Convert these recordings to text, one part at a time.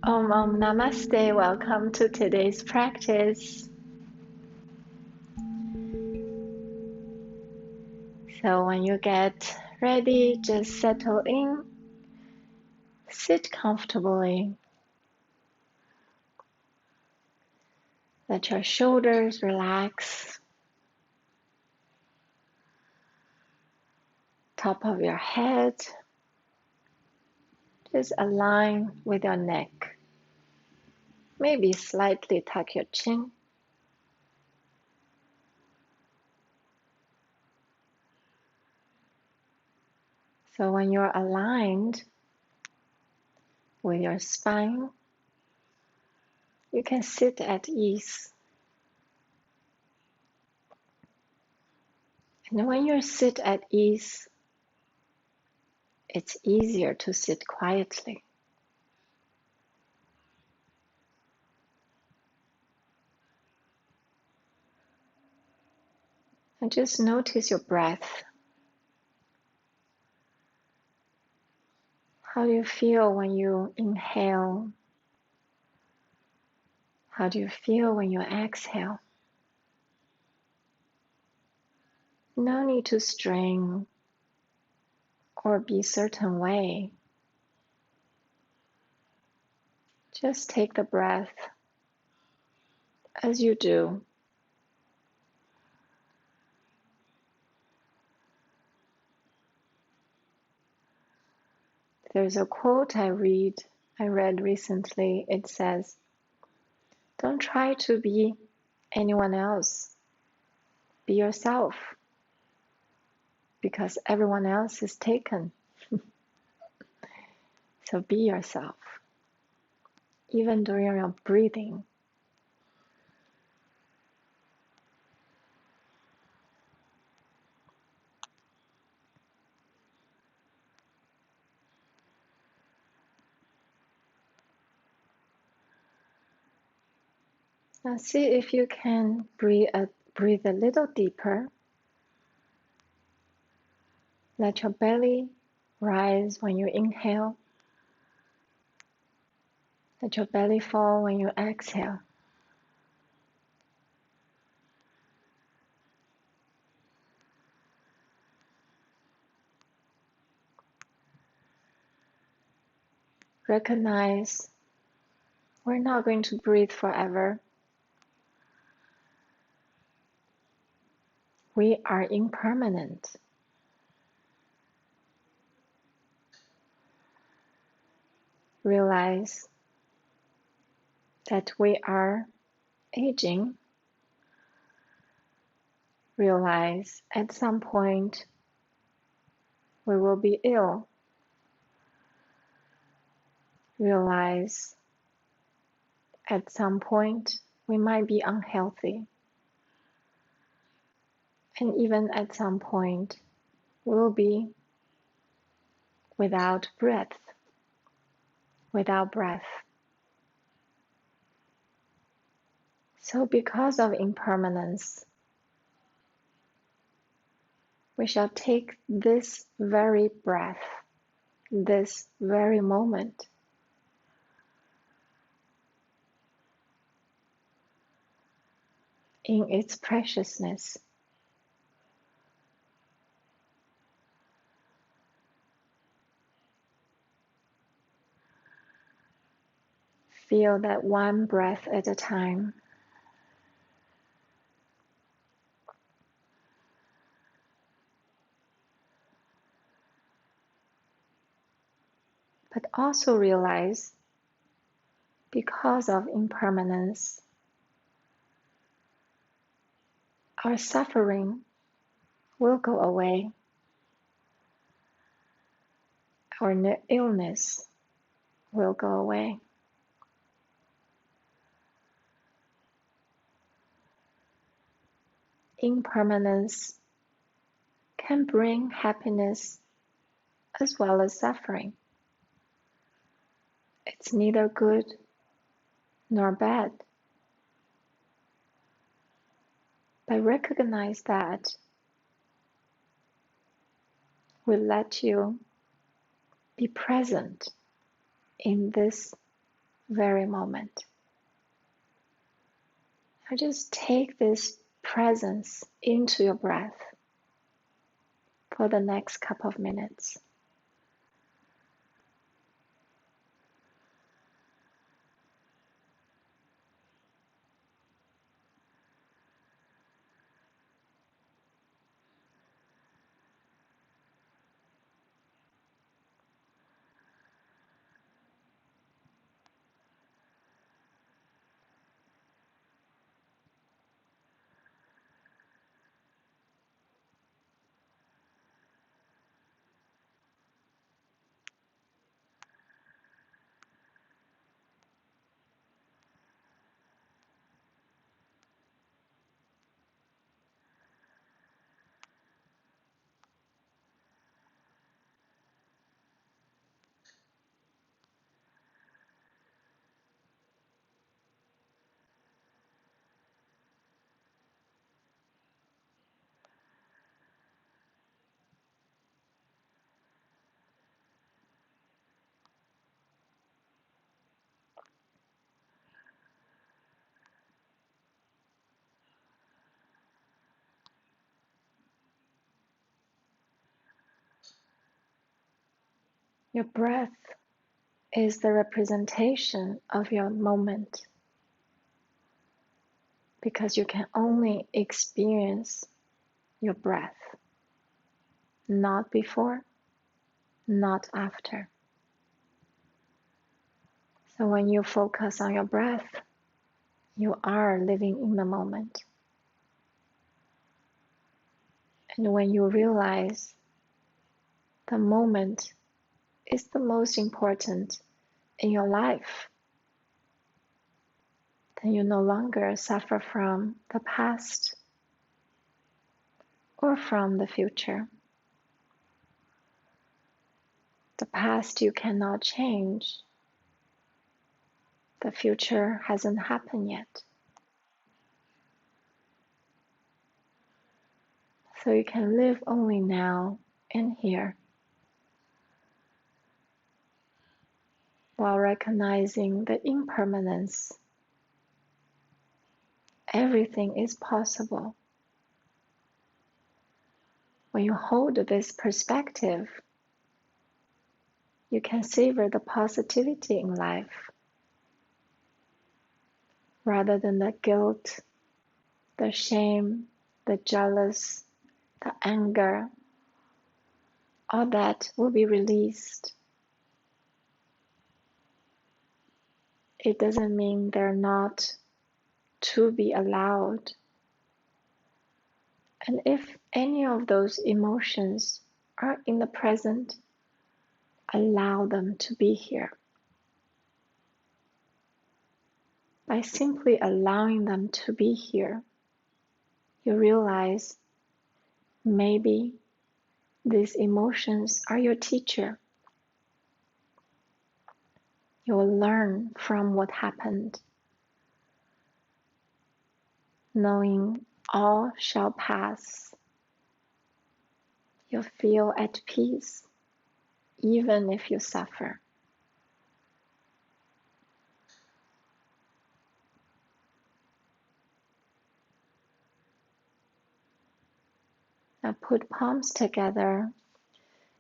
Namaste, welcome to today's practice. So when you get ready, just settle in, sit comfortably. Let your shoulders relax, top of your head, just align with your neck. Maybe slightly tuck your chin. So when you're aligned with your spine, you can sit at ease. And when you sit at ease, it's easier to sit quietly. And just notice your breath. How do you feel when you inhale? How do you feel when you exhale? No need to strain or be a certain way. Just take the breath as you do. There's a quote I read recently. It says, "Don't try to be anyone else. Be yourself, because everyone else is taken." So be yourself, even during your breathing. Now see if you can breathe a little deeper. Let your belly rise when you inhale. Let your belly fall when you exhale. Recognize we're not going to breathe forever. We are impermanent. Realize that we are aging. Realize at some point we will be ill. Realize at some point we might be unhealthy. And even at some point we'll be without breath. So because of impermanence, we shall take this very breath, this very moment, in its preciousness. Feel that one breath at a time. But also realize, because of impermanence, our suffering will go away. Our illness will go away. Impermanence can bring happiness as well as suffering. It's neither good nor bad. But recognize that will let you be present in this very moment. Now just take this presence into your breath for the next couple of minutes. Your breath is the representation of your moment because you can only experience your breath, not before, not after. So when you focus on your breath, you are living in the moment. And when you realize the moment is the most important in your life, then you no longer suffer from the past or from the future. The past you cannot change. The future hasn't happened yet. So you can live only now and here while recognizing the impermanence. Everything is possible. When you hold this perspective, you can savor the positivity in life rather than the guilt, the shame, the jealous, the anger. All that will be released. It doesn't mean they're not to be allowed. And if any of those emotions are in the present, allow them to be here. By simply allowing them to be here, you realize maybe these emotions are your teacher. You will learn from what happened, knowing all shall pass. You'll feel at peace, even if you suffer. Now put palms together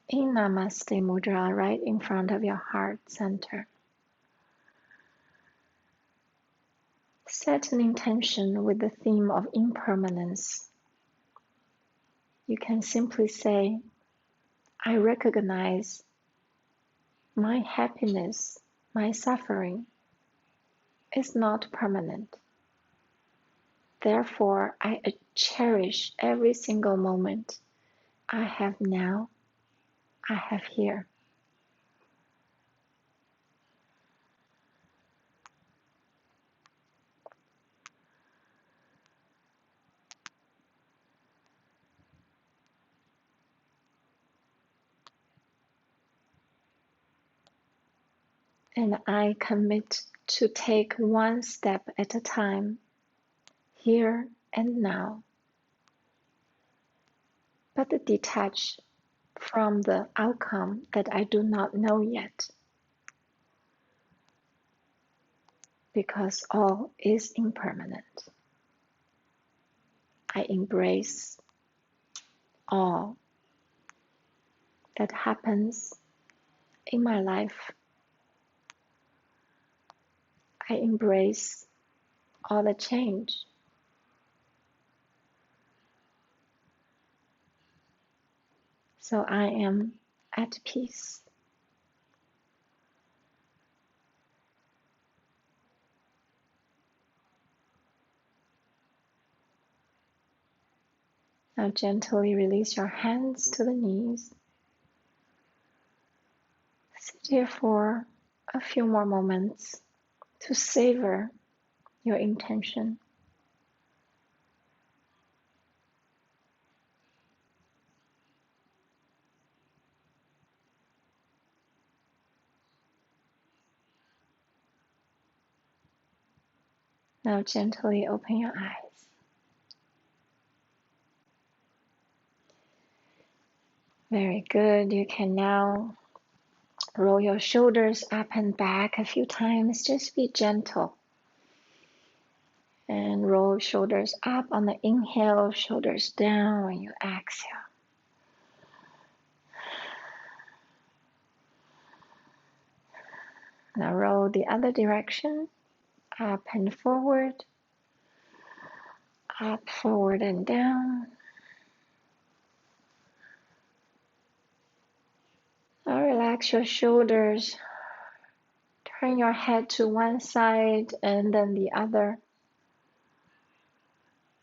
in Namaste Mudra right in front of your heart center. Set an intention with the theme of impermanence. You can simply say, I recognize my happiness, my suffering is not permanent. Therefore, I cherish every single moment I have now, I have here. And I commit to take one step at a time, here and now, but detach from the outcome that I do not know yet. because all is impermanent. I embrace all that happens in my life. I embrace all the change. So I am at peace. Now gently release your hands to the knees. Sit here for a few more moments to savor your intention. Now gently open your eyes. Very good. You can now roll your shoulders up and back a few times. Just be gentle. And roll shoulders up on the inhale, shoulders down when you exhale. Now roll the other direction, up and forward, up, forward, and down. Now relax your shoulders. Turn your head to one side and then the other.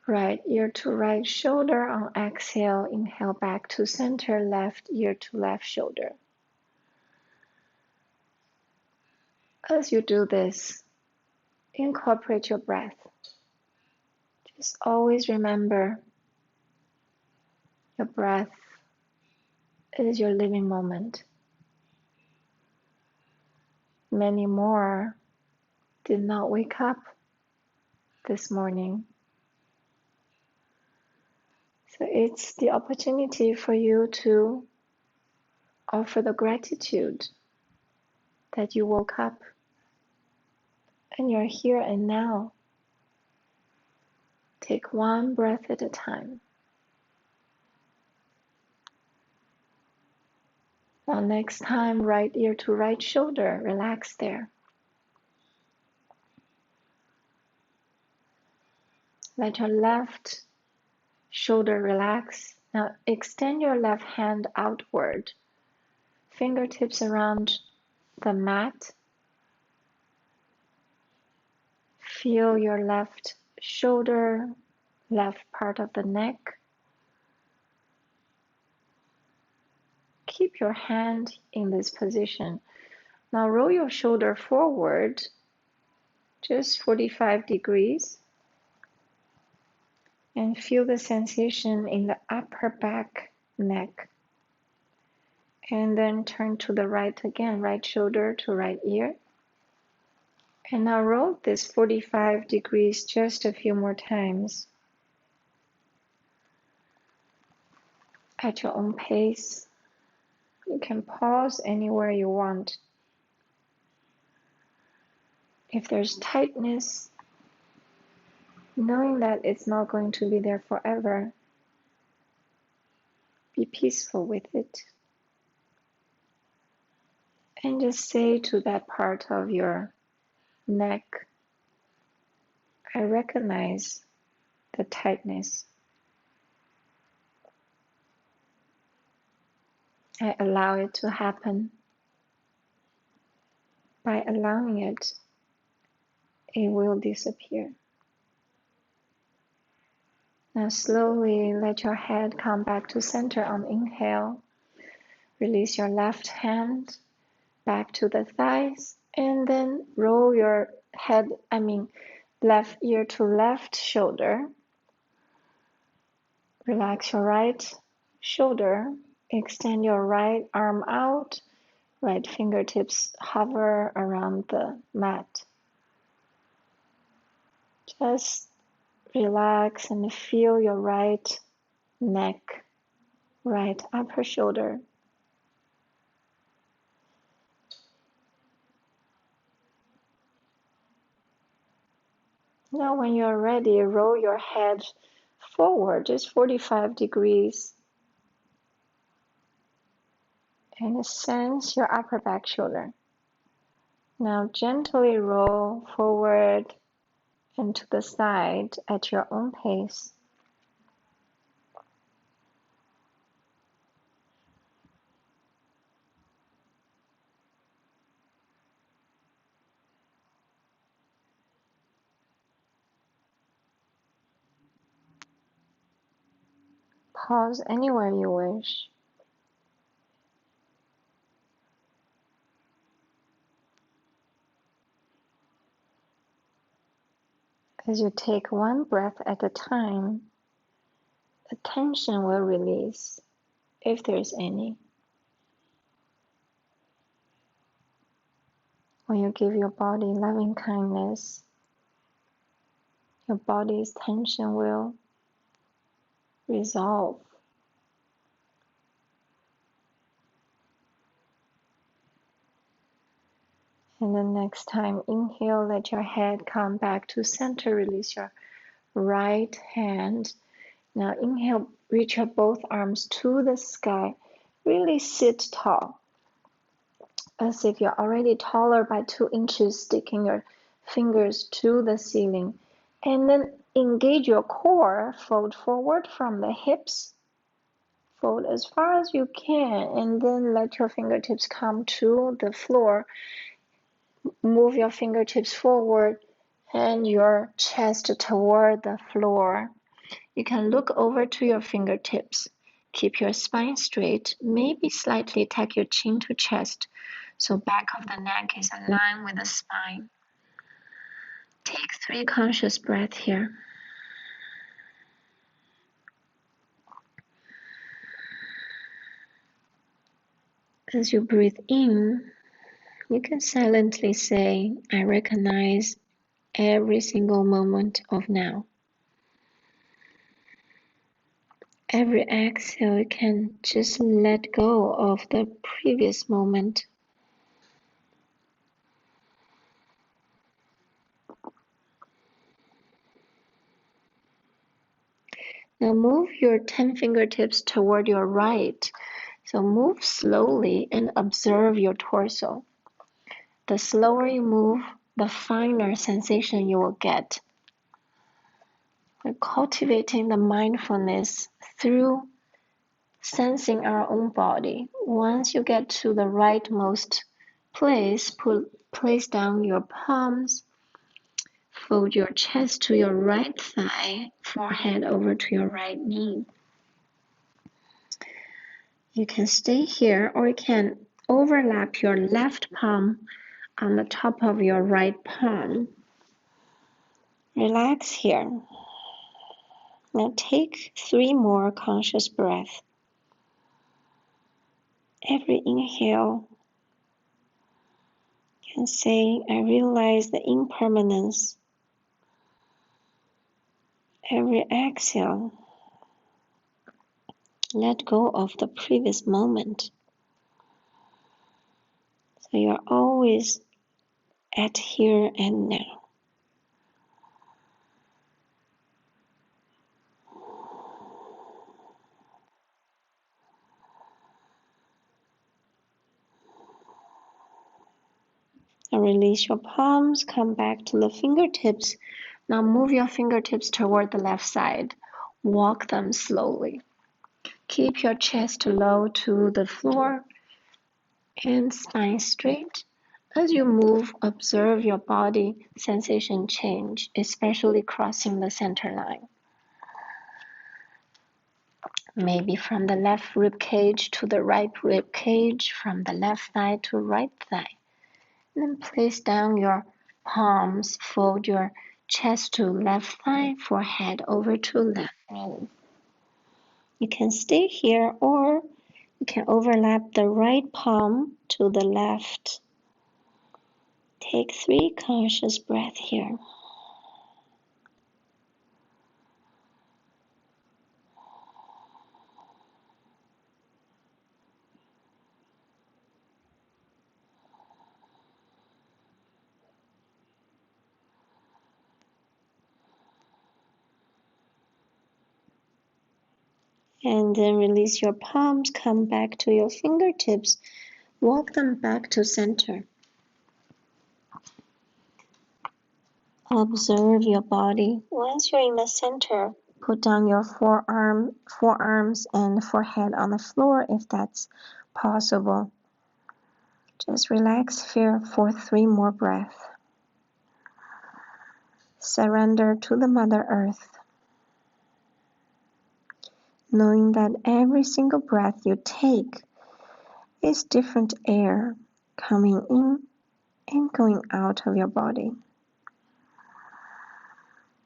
Right ear to right shoulder on exhale. Inhale back to center, left ear to left shoulder. As you do this, incorporate your breath. Just always remember your breath is your living moment. Many more did not wake up this morning. So it's the opportunity for you to offer the gratitude that you woke up and you're here and now. Take one breath at a time. Now next time, right ear to right shoulder, relax there. Let your left shoulder relax. Now extend your left hand outward, fingertips around the mat. Feel your left shoulder, left part of the neck. Keep your hand in this position. Now roll your shoulder forward, just 45 degrees. And feel the sensation in the upper back neck. And then turn to the right again, right shoulder to right ear. And now roll this 45 degrees just a few more times. At your own pace. You can pause anywhere you want. If there's tightness, knowing that it's not going to be there forever, be peaceful with it. And just say to that part of your neck, I recognize the tightness. I allow it to happen. By allowing it, it will disappear. Now slowly let your head come back to center on inhale. Release your left hand back to the thighs and then roll your head, left ear to left shoulder. Relax your right shoulder. Extend your right arm out. Right fingertips hover around the mat. Just relax and feel your right neck, right upper shoulder. Now when you're ready, roll your head forward just 45 degrees and sense your upper back shoulder. Now gently roll forward and to the side at your own pace. Pause anywhere you wish. As you take one breath at a time, the tension will release, if there's any. When you give your body loving kindness, your body's tension will resolve. And the next time, inhale, let your head come back to center. Release your right hand. Now inhale, reach your both arms to the sky. Really sit tall, as if you're already taller by 2 inches, sticking your fingers to the ceiling. And then engage your core, fold forward from the hips. Fold as far as you can, and then let your fingertips come to the floor. Move your fingertips forward and your chest toward the floor. You can look over to your fingertips. Keep your spine straight, maybe slightly tuck your chin to chest so back of the neck is aligned with the spine. Take 3 conscious breaths here. As you breathe in, you can silently say, I recognize every single moment of now. Every exhale, you can just let go of the previous moment. Now move your 10 fingertips toward your right. So move slowly and observe your torso. The slower you move, the finer sensation you will get. We're cultivating the mindfulness through sensing our own body. Once you get to the rightmost place, place down your palms, fold your chest to your right thigh, forehead over to your right knee. You can stay here, or you can overlap your left palm on the top of your right palm. Relax here. Now take 3 more conscious breaths. Every inhale, you can say, I realize the impermanence. Every exhale, let go of the previous moment. So you're always at here and now. Now release your palms, come back to the fingertips. Now move your fingertips toward the left side. Walk them slowly. Keep your chest low to the floor and spine straight. As you move, observe your body sensation change, especially crossing the center line. Maybe from the left rib cage to the right rib cage, from the left thigh to right thigh. Then place down your palms, fold your chest to left thigh, forehead over to left knee. You can stay here, or you can overlap the right palm to the left. Take 3 conscious breaths here. And then release your palms, come back to your fingertips, walk them back to center. Observe your body. Once you're in the center, put down your forearms and forehead on the floor if that's possible. Just relax here for 3 more breaths. Surrender to the Mother Earth, knowing that every single breath you take is different air coming in and going out of your body.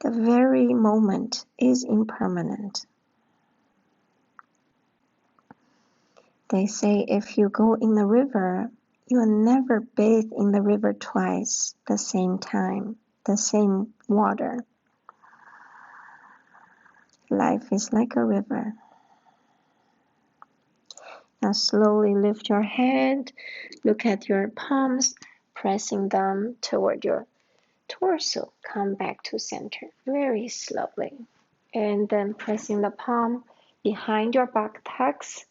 The very moment is impermanent. They say if you go in the river, you will never bathe in the river twice, the same time, the same water. Life is like a river. Now slowly lift your head, look at your palms, pressing them toward your torso. Come back to center very slowly. And then pressing the palm behind your buttocks,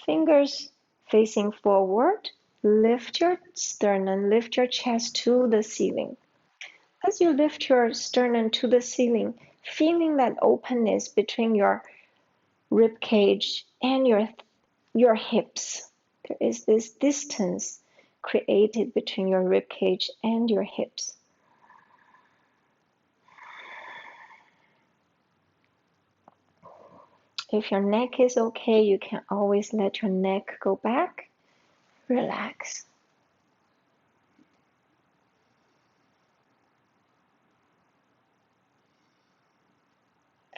fingers facing forward, lift your sternum, lift your chest to the ceiling. As you lift your sternum to the ceiling, feeling that openness between your rib cage and your hips. There is this distance created between your rib cage and your hips. If your neck is okay, you can always let your neck go back. Relax.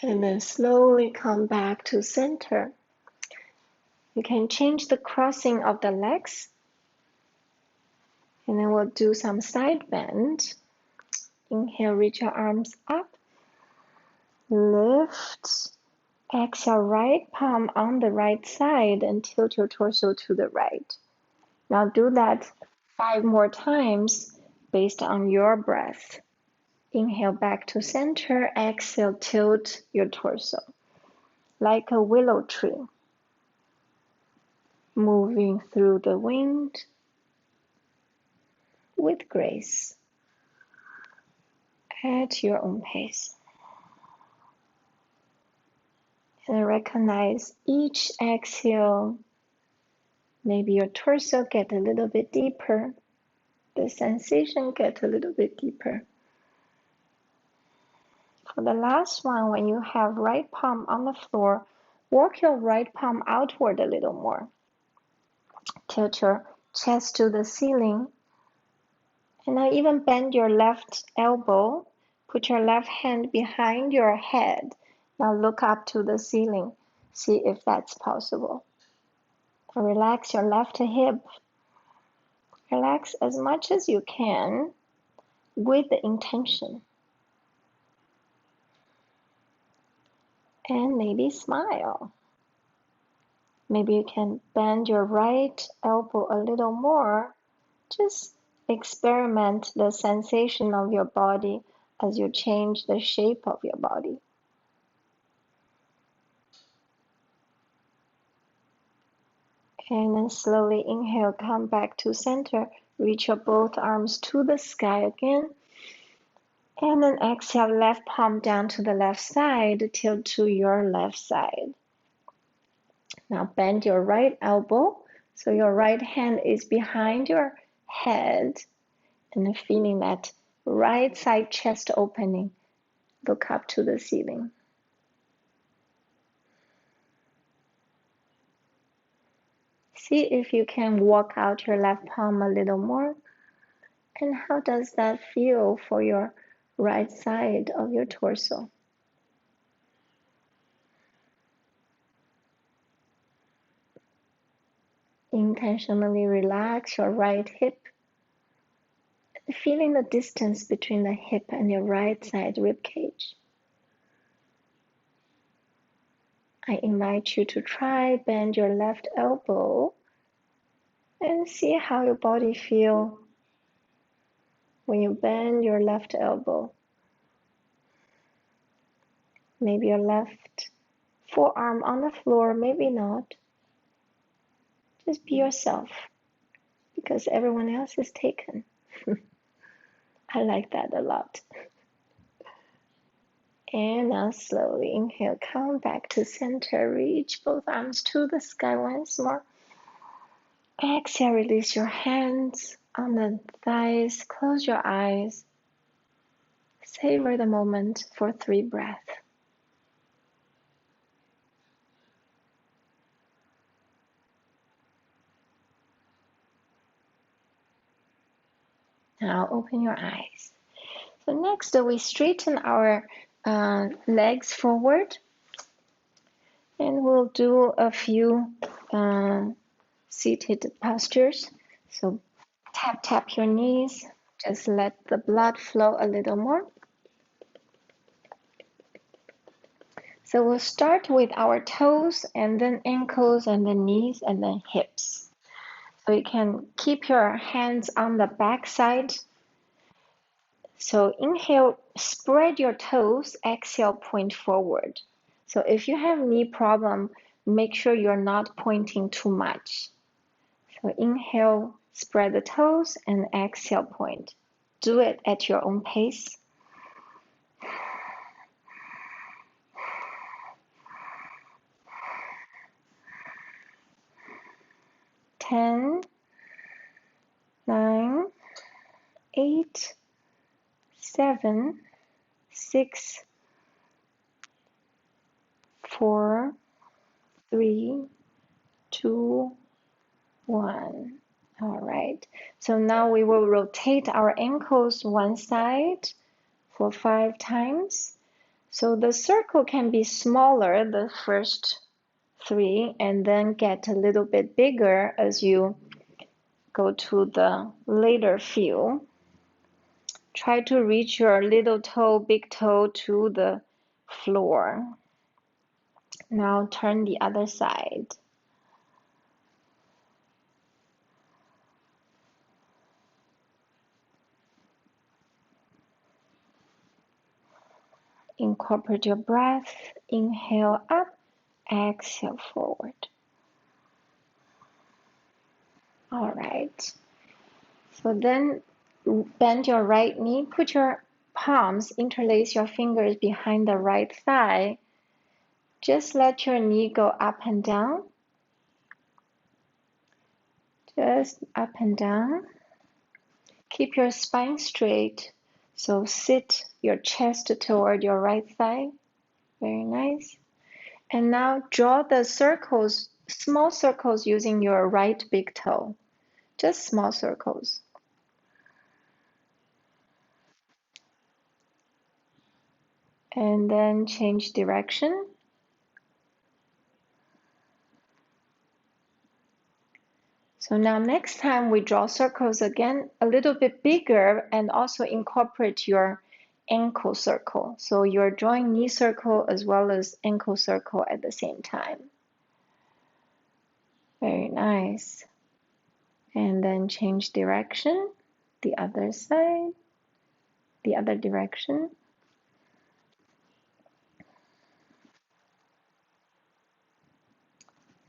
And then slowly come back to center. You can change the crossing of the legs. And then we'll do some side bend. Inhale, reach your arms up. Lift. Exhale, right palm on the right side and tilt your torso to the right. Now do that 5 more times based on your breath. Inhale back to center. Exhale, tilt your torso like a willow tree, moving through the wind with grace at your own pace. And recognize each exhale, maybe your torso get a little bit deeper, the sensation get a little bit deeper. For the last one, when you have right palm on the floor, walk your right palm outward a little more. Tilt your chest to the ceiling. And now even bend your left elbow. Put your left hand behind your head. Now look up to the ceiling. See if that's possible. Relax your left hip. Relax as much as you can with the intention. And maybe smile. Maybe you can bend your right elbow a little more. Just experiment the sensation of your body as you change the shape of your body. And then slowly inhale, come back to center. Reach your both arms to the sky again. And then exhale, left palm down to the left side, tilt to your left side. Now bend your right elbow, so your right hand is behind your head, and feeling that right side chest opening. Look up to the ceiling. See if you can walk out your left palm a little more. And how does that feel for your right side of your torso? Intentionally relax your right hip, feeling the distance between the hip and your right side rib cage. I invite you to try bend your left elbow and see how your body feels when you bend your left elbow. Maybe your left forearm on the floor, maybe not. Just be yourself, because everyone else is taken. I like that a lot. And now slowly inhale, come back to center, reach both arms to the sky once more. Exhale, release your hands on the thighs, close your eyes. Savor the moment for 3 breaths. Now open your eyes. So next we straighten our legs forward, and we'll do a few seated postures. So tap your knees, just let the blood flow a little more. So we'll start with our toes, and then ankles, and then knees, and then hips. So you can keep your hands on the back side. So inhale, spread your toes, exhale, point forward. So if you have knee problem, make sure you're not pointing too much. So inhale, spread the toes, and exhale, point. Do it at your own pace. Ten, 9, 8, 7, 6, 4, 3, 2, 1. All right. So now we will rotate our ankles one side for 5 times. So the circle can be smaller the first 3 and then get a little bit bigger as you go to the later few. Try to reach your little toe, big toe to the floor. Now turn the other side. Incorporate your breath. Inhale up, exhale forward. All right. So then bend your right knee, put your palms, interlace your fingers behind the right thigh. Just let your knee go up and down. Just up and down. Keep your spine straight. So sit your chest toward your right thigh. Very nice. And now draw the circles, small circles using your right big toe. Just small circles. And then change direction. So now next time we draw circles again, a little bit bigger, and also incorporate your ankle circle. So you're drawing knee circle as well as ankle circle at the same time. Very nice. And then change direction, the other side, the other direction.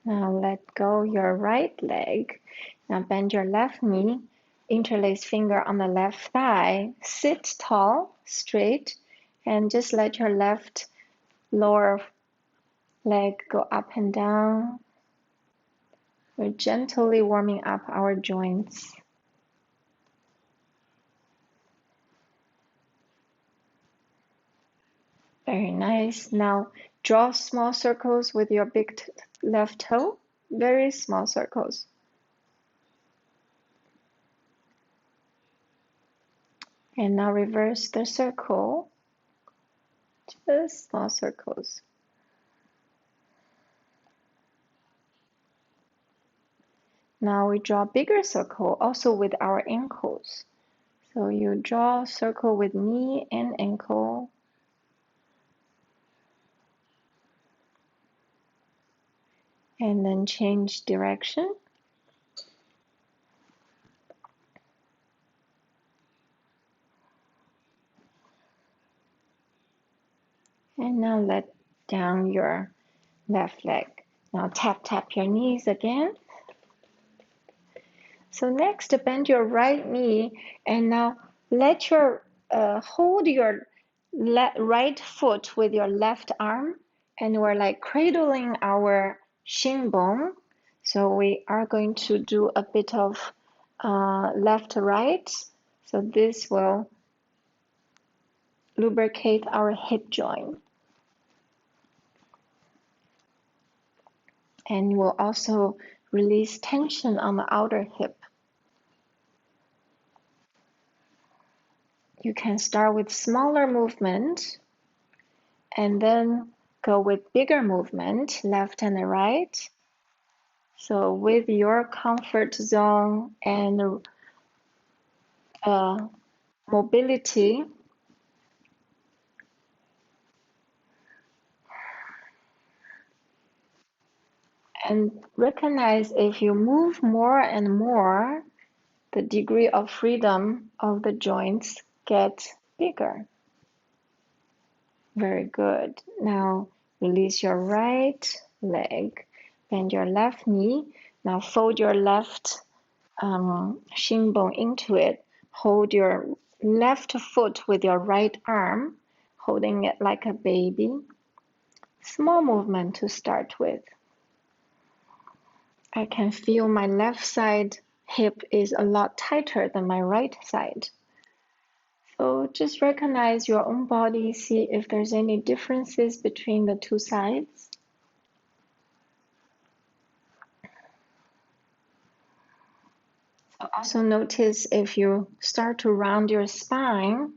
Now let go your right leg. Now bend your left knee, interlace finger on the left thigh, sit tall, straight, and just let your left lower leg go up and down. We're gently warming up our joints. Very nice. Now draw small circles with your big left toe, very small circles. And now reverse the circle, just small circles. Now we draw bigger circle also with our ankles. So you draw a circle with knee and ankle. And then change direction. And now let down your left leg. Now tap your knees again. So next, bend your right knee and now let your hold your right foot with your left arm, and we're like cradling our shin bone. So we are going to do a bit of left to right. So this will lubricate our hip joint. And will also release tension on the outer hip. You can start with smaller movement and then go with bigger movement, left and right. So with your comfort zone and mobility, and recognize if you move more and more, the degree of freedom of the joints get bigger. Very good. Now release your right leg, bend your left knee. Now fold your left shin bone into it. Hold your left foot with your right arm, holding it like a baby. Small movement to start with. I can feel my left side hip is a lot tighter than my right side. So just recognize your own body, see if there's any differences between the two sides. So also notice if you start to round your spine,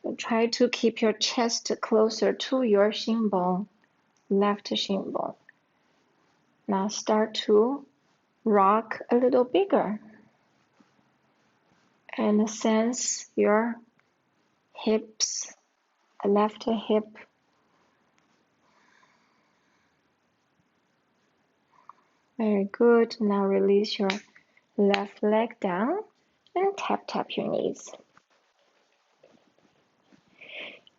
so try to keep your chest closer to your shin bone, left shin bone. Now start to rock a little bigger and sense your hips, the left hip. Very good. Now release your left leg down and tap your knees.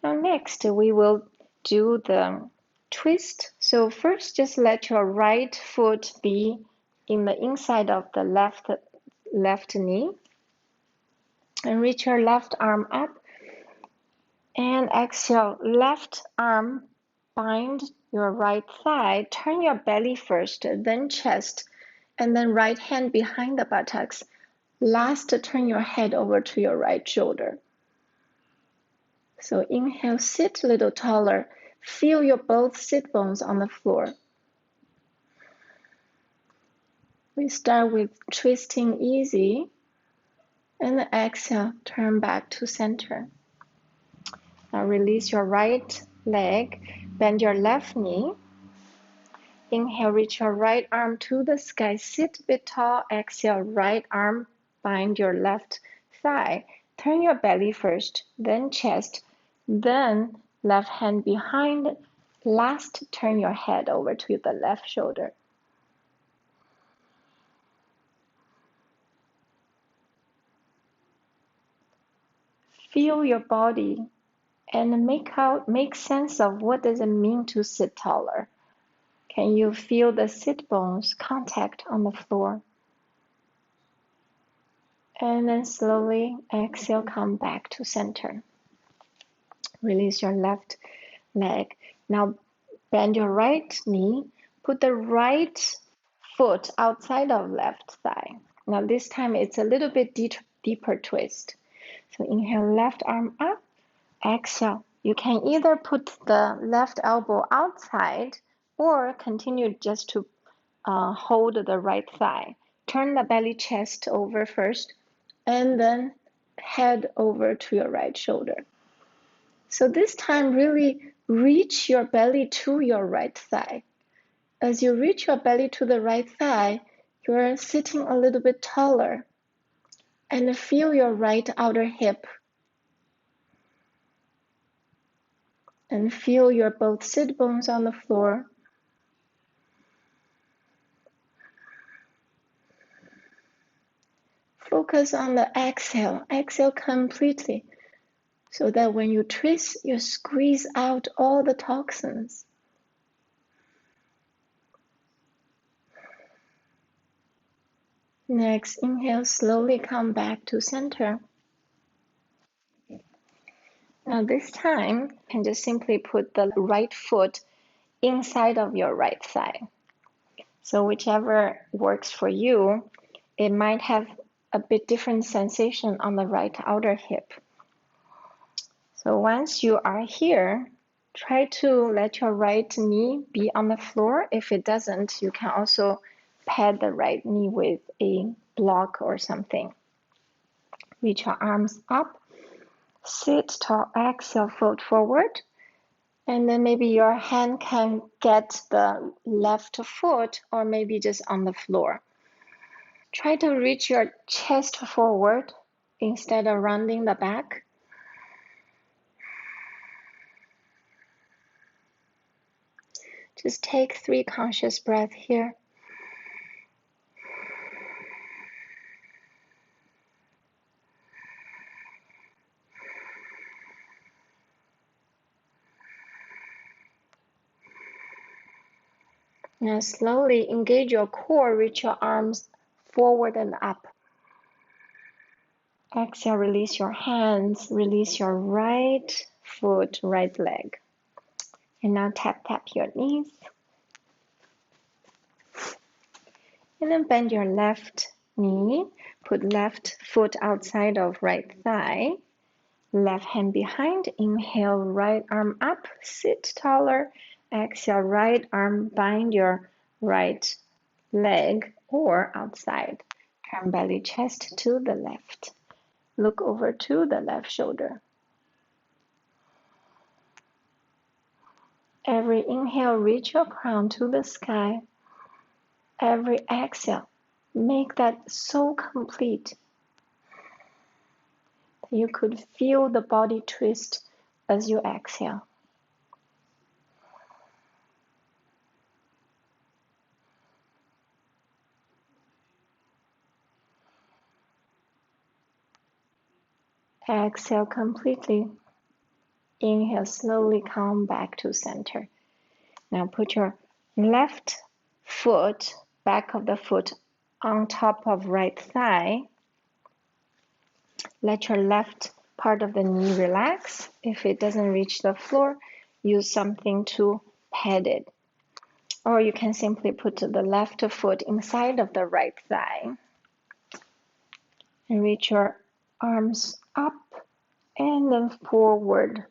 Now next we will do the twist. So first just let your right foot be in the inside of the left knee and reach your left arm up and exhale, left arm bind your right thigh, turn your belly first, then chest, and then right hand behind the buttocks. Last, turn your head over to your right shoulder. So inhale, sit a little taller. Feel your both sit bones on the floor. We start with twisting easy, and exhale, turn back to center. Now release your right leg, bend your left knee. Inhale, reach your right arm to the sky, sit a bit tall. Exhale, right arm, bind your left thigh. Turn your belly first, then chest, then left hand behind. Last, turn your head over to the left shoulder. Feel your body and make sense of what does it mean to sit taller. Can you feel the sit bones contact on the floor? And then slowly exhale, come back to center. Release your left leg. Now bend your right knee. Put the right foot outside of left thigh. Now this time it's a little bit deeper twist. So inhale, left arm up. Exhale. You can either put the left elbow outside or continue just to hold the right thigh. Turn the belly chest over first and then head over to your right shoulder. So this time really reach your belly to your right thigh. As you reach your belly to the right thigh, you're sitting a little bit taller and feel your right outer hip and feel your both sit bones on the floor. Focus on the exhale. Exhale completely so that when you twist, you squeeze out all the toxins. Next, inhale, slowly come back to center. Now this time, you can just simply put the right foot inside of your right thigh. So whichever works for you, it might have a bit different sensation on the right outer hip. So once you are here, try to let your right knee be on the floor. If it doesn't, you can also pad the right knee with a block or something. Reach your arms up, sit tall, exhale, fold forward. And then maybe your hand can get the left foot or maybe just on the floor. Try to reach your chest forward instead of rounding the back. Just take 3 conscious breaths here. Now slowly engage your core, reach your arms forward and up. Exhale, release your hands, release your right foot, right leg. And now tap your knees. And then bend your left knee, put left foot outside of right thigh. Left hand behind, inhale, right arm up, sit taller. Exhale, right arm bind your right leg or outside. Turn belly chest to the left. Look over to the left shoulder. Every inhale, reach your crown to the sky. Every exhale, make that so complete that you could feel the body twist as you exhale. Exhale completely. Inhale, slowly come back to center. Now put your left foot, back of the foot, on top of right thigh. Let your left part of the knee relax. If it doesn't reach the floor, use something to pad it. Or you can simply put the left foot inside of the right thigh. And reach your arms up and then forward.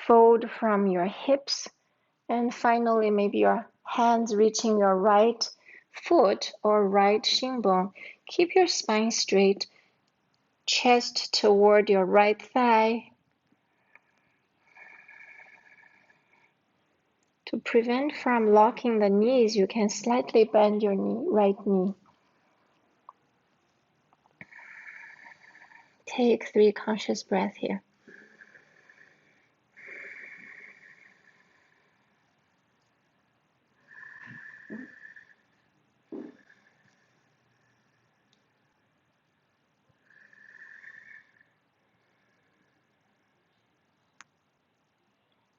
Fold from your hips. And finally, maybe your hands reaching your right foot or right shin bone. Keep your spine straight, chest toward your right thigh. To prevent from locking the knees, you can slightly bend your right knee. Take 3 conscious breaths here.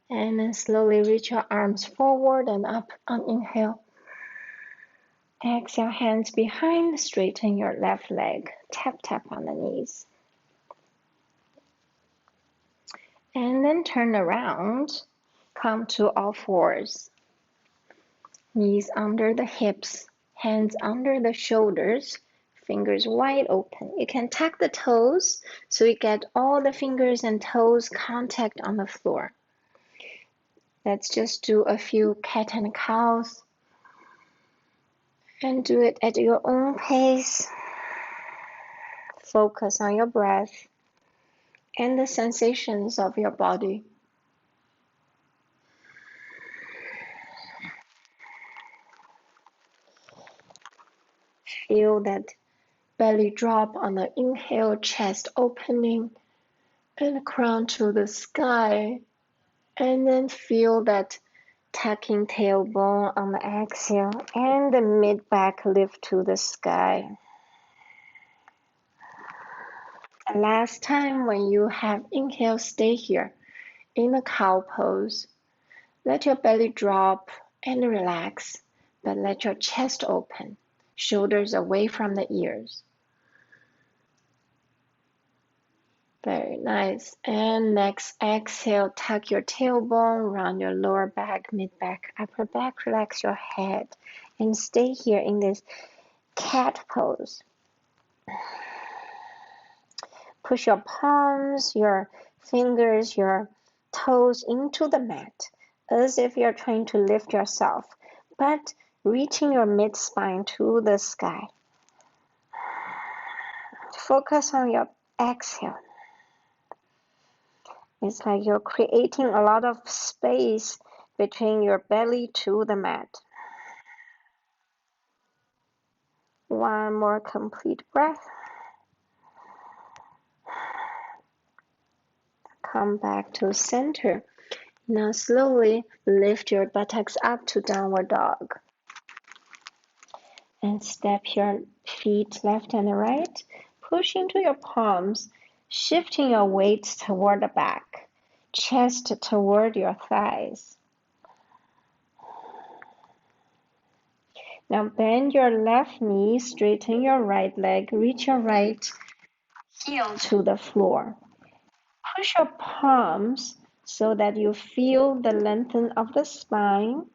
And then slowly reach your arms forward and up on inhale. Exhale, hands behind, straighten your left leg. Tap on the knees. And then turn around, come to all fours. Knees under the hips, hands under the shoulders, fingers wide open. You can tuck the toes so you get all the fingers and toes contact on the floor. Let's just do a few cat and cows and do it at your own pace. Focus on your breath and the sensations of your body. Feel that belly drop on the inhale, chest opening and crown to the sky. And then feel that tucking tailbone on the exhale and the mid-back lift to the sky. And last time when you have inhale, stay here in the cow pose. Let your belly drop and relax, but let your chest open. shoulders away from the ears. Very nice. And next, exhale, tuck your tailbone, round your lower back, mid-back, upper back, relax your head, and stay here in this cat pose. Push your palms, your fingers, your toes into the mat, as if you're trying to lift yourself, but reaching your mid-spine to the sky. Focus on your exhale. It's like you're creating a lot of space between your belly to the mat. One more complete breath. Come back to center. Now slowly lift your buttocks up to downward dog. And step your feet left and right. Push into your palms, shifting your weight toward the back, chest toward your thighs. Now bend your left knee, straighten your right leg, reach your right heel to the floor. Push your palms so that you feel the lengthening of the spine.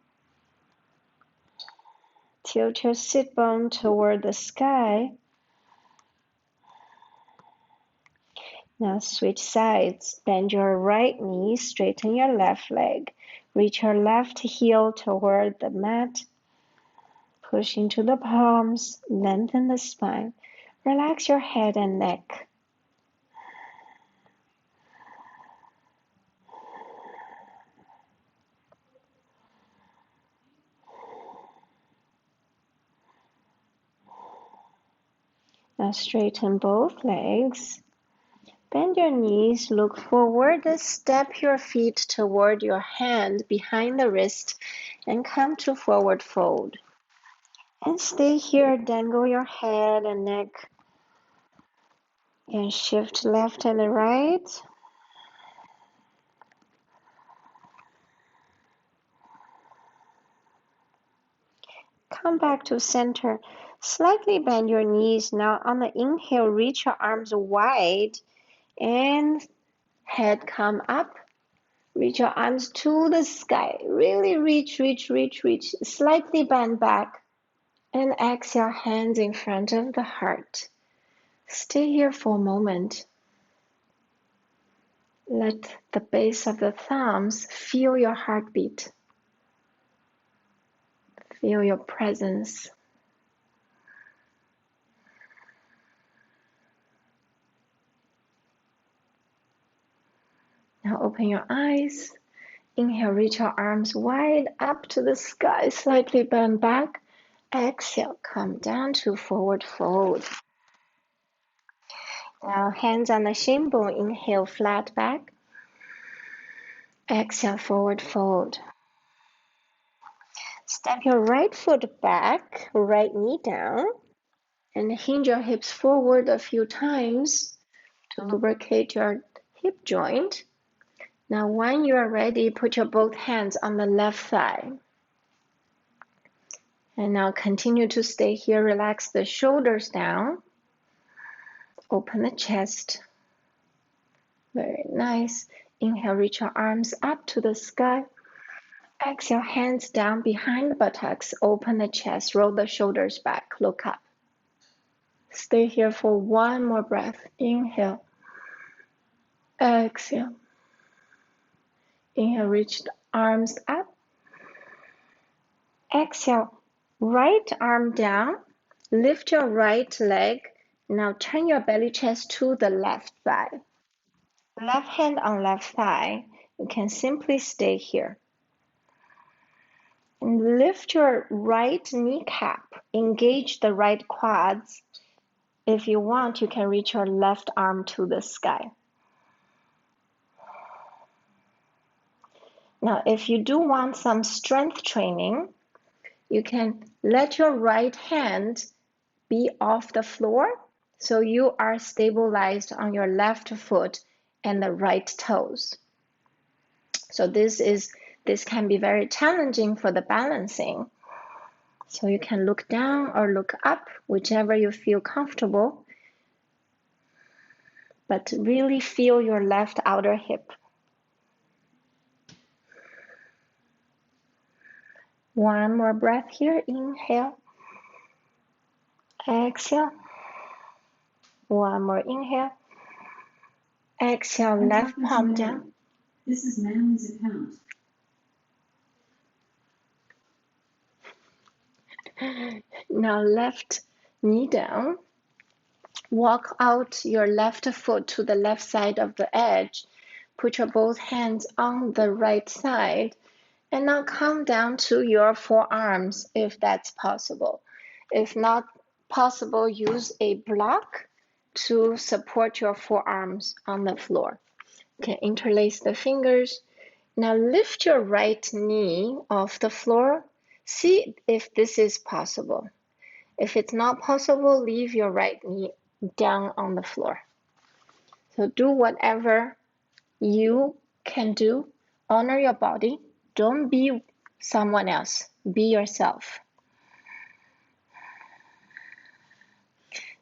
Tilt your sit bone toward the sky. Now switch sides. Bend your right knee, straighten your left leg. Reach your left heel toward the mat. Push into the palms, lengthen the spine. Relax your head and neck. Now straighten both legs. Bend your knees, look forward, step your feet toward your hand behind the wrist, and come to forward fold. And stay here, dangle your head and neck, and shift left and right. Come back to center. Slightly bend your knees. Now on the inhale, reach your arms wide and head come up. Reach your arms to the sky. Really reach, reach, reach, reach. Slightly bend back. And exhale, hands in front of the heart. Stay here for a moment. Let the base of the thumbs feel your heartbeat. Feel your presence. Now open your eyes. Inhale, reach your arms wide up to the sky, slightly bend back. Exhale, come down to forward fold. Now hands on the shin bone, inhale, flat back. Exhale, forward fold. Step your right foot back, right knee down, and hinge your hips forward a few times to lubricate your hip joint. Now when you are ready, put your both hands on the left thigh. And now continue to stay here. Relax the shoulders down. Open the chest. Very nice. Inhale, reach your arms up to the sky. Exhale, hands down behind the buttocks. Open the chest. Roll the shoulders back. Look up. Stay here for one more breath. Inhale. Exhale. Inhale, reach the arms up. Exhale, right arm down. Lift your right leg. Now turn your belly chest to the left thigh. Left hand on left thigh. You can simply stay here. And lift your right kneecap. Engage the right quads. If you want, you can reach your left arm to the sky. Now, if you do want some strength training, you can let your right hand be off the floor so you are stabilized on your left foot and the right toes. So this can be very challenging for the balancing. So you can look down or look up, whichever you feel comfortable. But really feel your left outer hip. One more breath here. Inhale. Exhale. One more inhale. Exhale, left palm down. This is Manly's account. Now left knee down. Walk out your left foot to the left side of the edge. Put your both hands on the right side. And now come down to your forearms if that's possible. If not possible, use a block to support your forearms on the floor. You can interlace the fingers. Now lift your right knee off the floor. See if this is possible. If it's not possible, leave your right knee down on the floor. So do whatever you can do. Honor your body. Don't be someone else. Be yourself.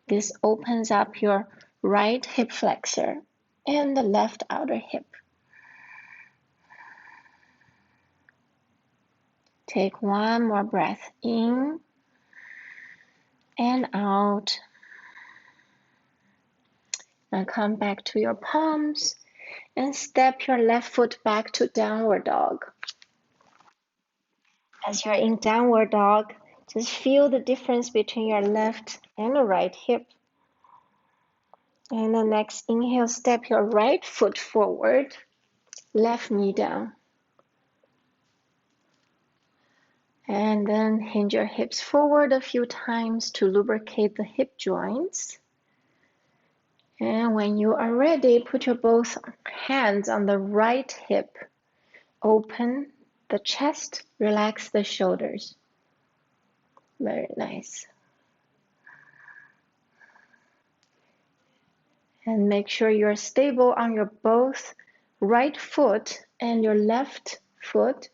This opens up your right hip flexor and the left outer hip. Take one more breath in and out. Now come back to your palms and step your left foot back to downward dog. As you're in downward dog, just feel the difference between your left and the right hip. And the next inhale, step your right foot forward, left knee down. And then hinge your hips forward a few times to lubricate the hip joints. And when you are ready, put your both hands on the right hip. Open the chest, relax the shoulders. Very nice. And make sure you're stable on your both right foot and your left foot.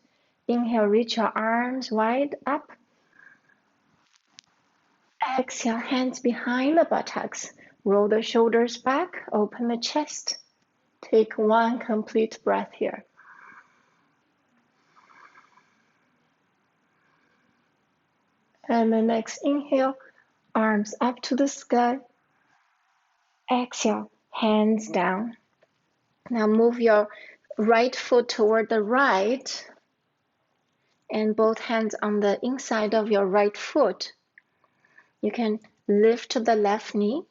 Inhale, reach your arms wide up. Exhale, hands behind the buttocks. Roll the shoulders back, open the chest. Take one complete breath here. And the next inhale, arms up to the sky. Exhale, hands down. Now move your right foot toward the right and both hands on the inside of your right foot. You can lift the left knee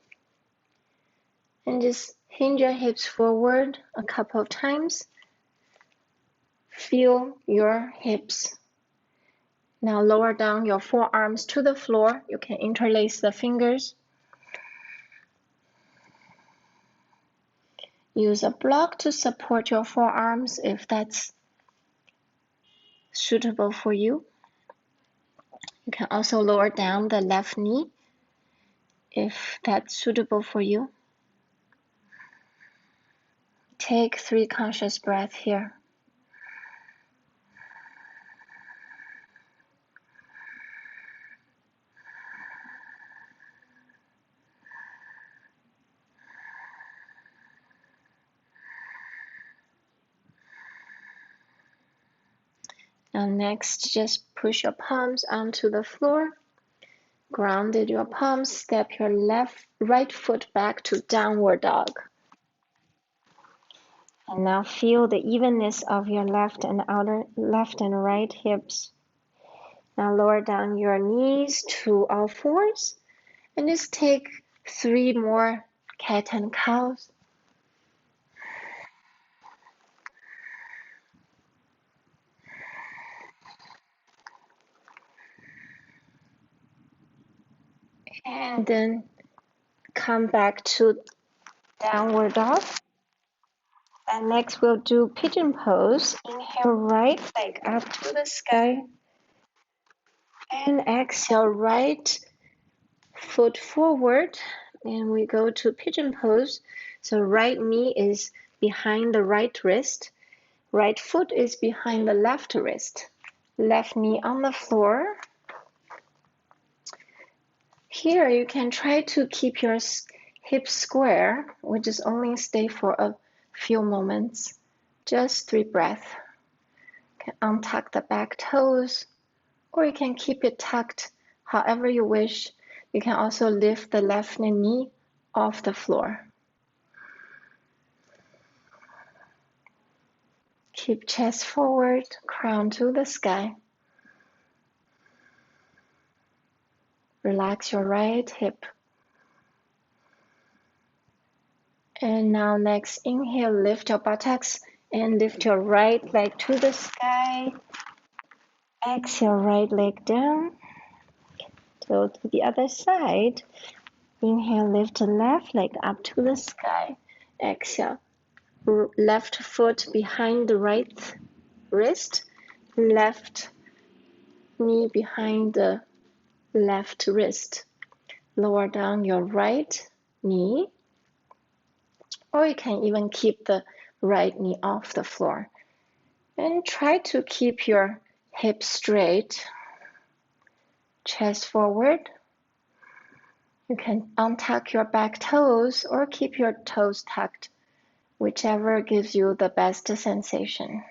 and just hinge your hips forward a couple of times. Feel your hips. Now lower down your forearms to the floor. You can interlace the fingers. Use a block to support your forearms if that's suitable for you. You can also lower down the left knee if that's suitable for you. Take 3 conscious breaths here. Now next, just push your palms onto the floor. Grounded your palms, step your right foot back to downward dog. And now feel the evenness of your left and right hips. Now lower down your knees to all fours and just take 3 more cat and cows. And then come back to downward dog. And next we'll do pigeon pose. Inhale, right leg up to the sky. And exhale, right foot forward. And we go to pigeon pose. So right knee is behind the right wrist. Right foot is behind the left wrist. Left knee on the floor. Here you can try to keep your hips square, or just only stay for a few moments, just 3 breaths. You can untuck the back toes, or you can keep it tucked however you wish. You can also lift the left knee off the floor. Keep chest forward, crown to the sky. Relax your right hip. And now next, inhale, lift your buttocks and lift your right leg to the sky. Exhale, right leg down. Go to the other side. Inhale, lift the left leg up to the sky. Exhale, left foot behind the right wrist, left knee behind the left wrist. Lower down your right knee, or you can even keep the right knee off the floor. And try to keep your hips straight, chest forward. You can untuck your back toes or keep your toes tucked, whichever gives you the best sensation.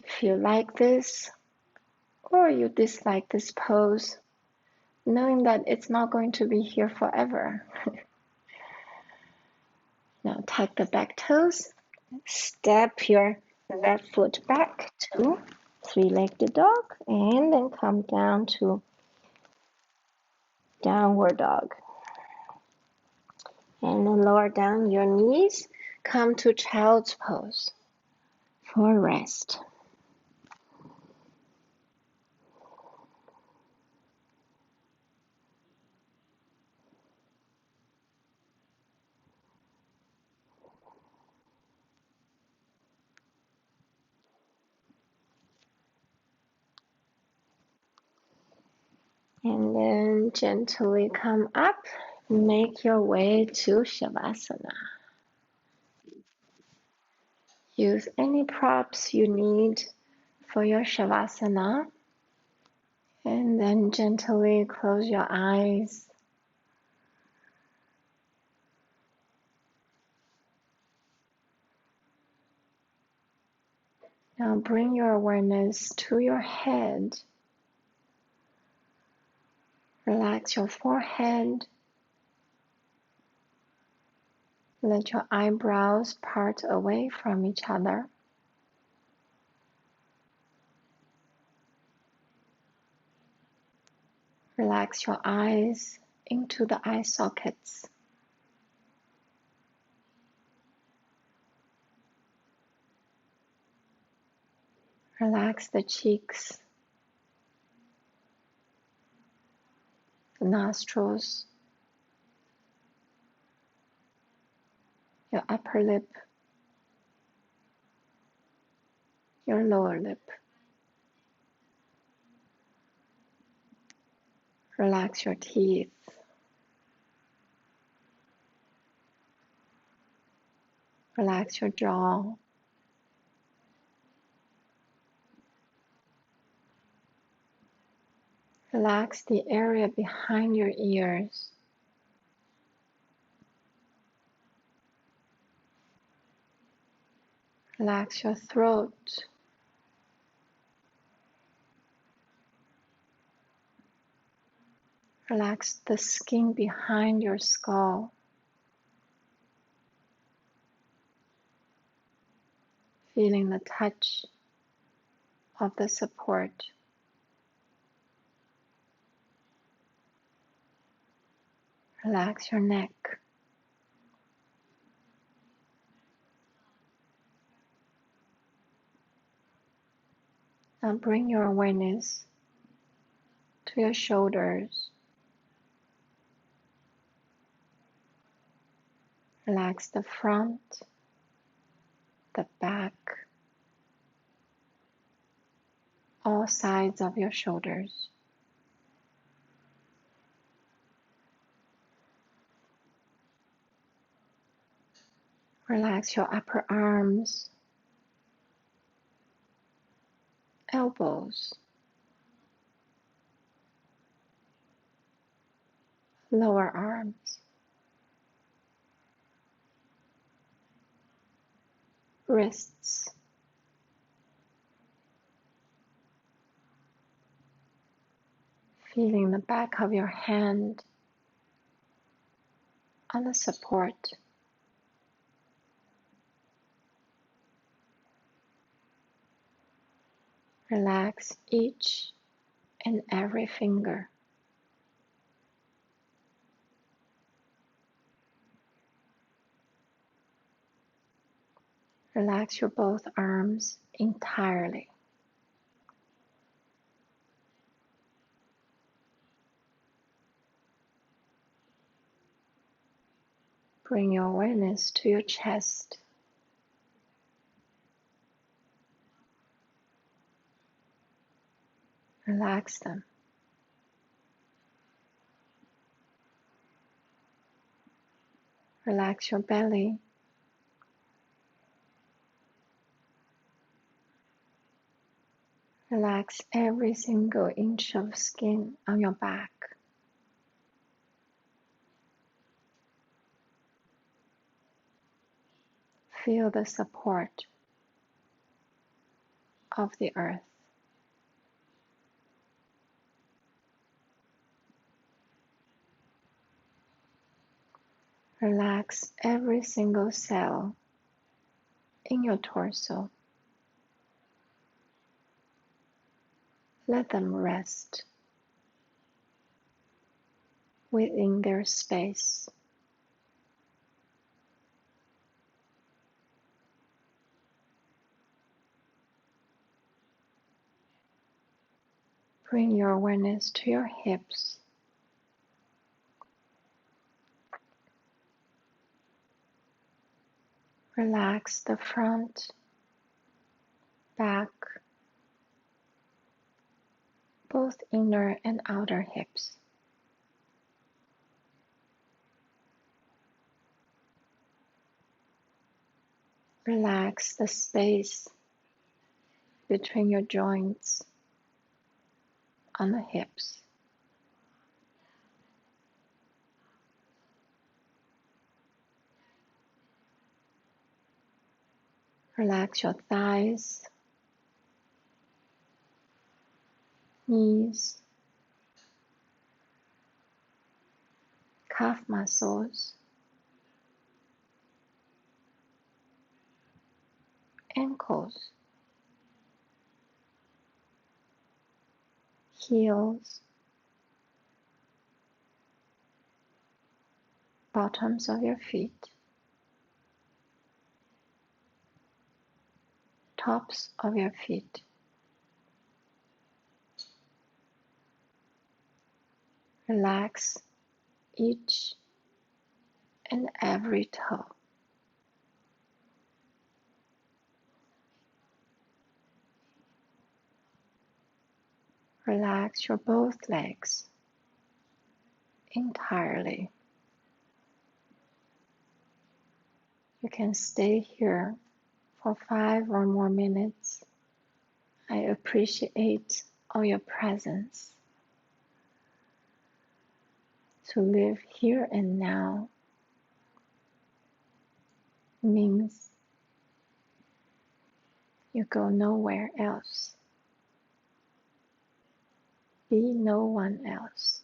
If you like this or you dislike this pose, knowing that it's not going to be here forever. Now tuck the back toes, step your left foot back to three-legged dog, and then come down to downward dog. And then lower down your knees, come to child's pose for rest. And then gently come up, make your way to Shavasana. Use any props you need for your Shavasana, and then gently close your eyes. Now bring your awareness to your head. Relax your forehead. Let your eyebrows part away from each other. Relax your eyes into the eye sockets. Relax the cheeks, the nostrils, your upper lip, your lower lip. Relax your teeth. Relax your jaw. Relax the area behind your ears. Relax your throat. Relax the skin behind your skull. Feeling the touch of the support. Relax your neck. Now bring your awareness to your shoulders. Relax the front, the back, all sides of your shoulders. Relax your upper arms, elbows, lower arms, wrists, feeling the back of your hand on the support. Relax each and every finger. Relax your both arms entirely. Bring your awareness to your chest. Relax them. Relax your belly. Relax every single inch of skin on your back. Feel the support of the earth. Relax every single cell in your torso. Let them rest within their space. Bring your awareness to your hips. Relax the front, back, both inner and outer hips. Relax the space between your joints on the hips. Relax your thighs, knees, calf muscles, ankles, heels, bottoms of your feet, tops of your feet. Relax each and every toe. Relax your both legs entirely. You can stay here for 5 or more minutes. I appreciate all your presence. To live here and now means you go nowhere else. Be no one else.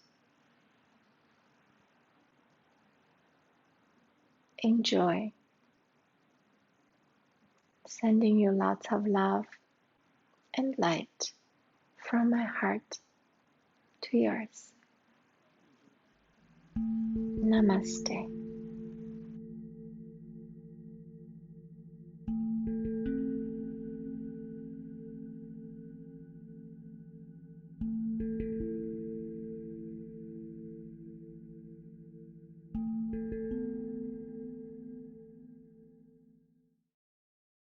Enjoy. Sending you lots of love and light from my heart to yours. Namaste.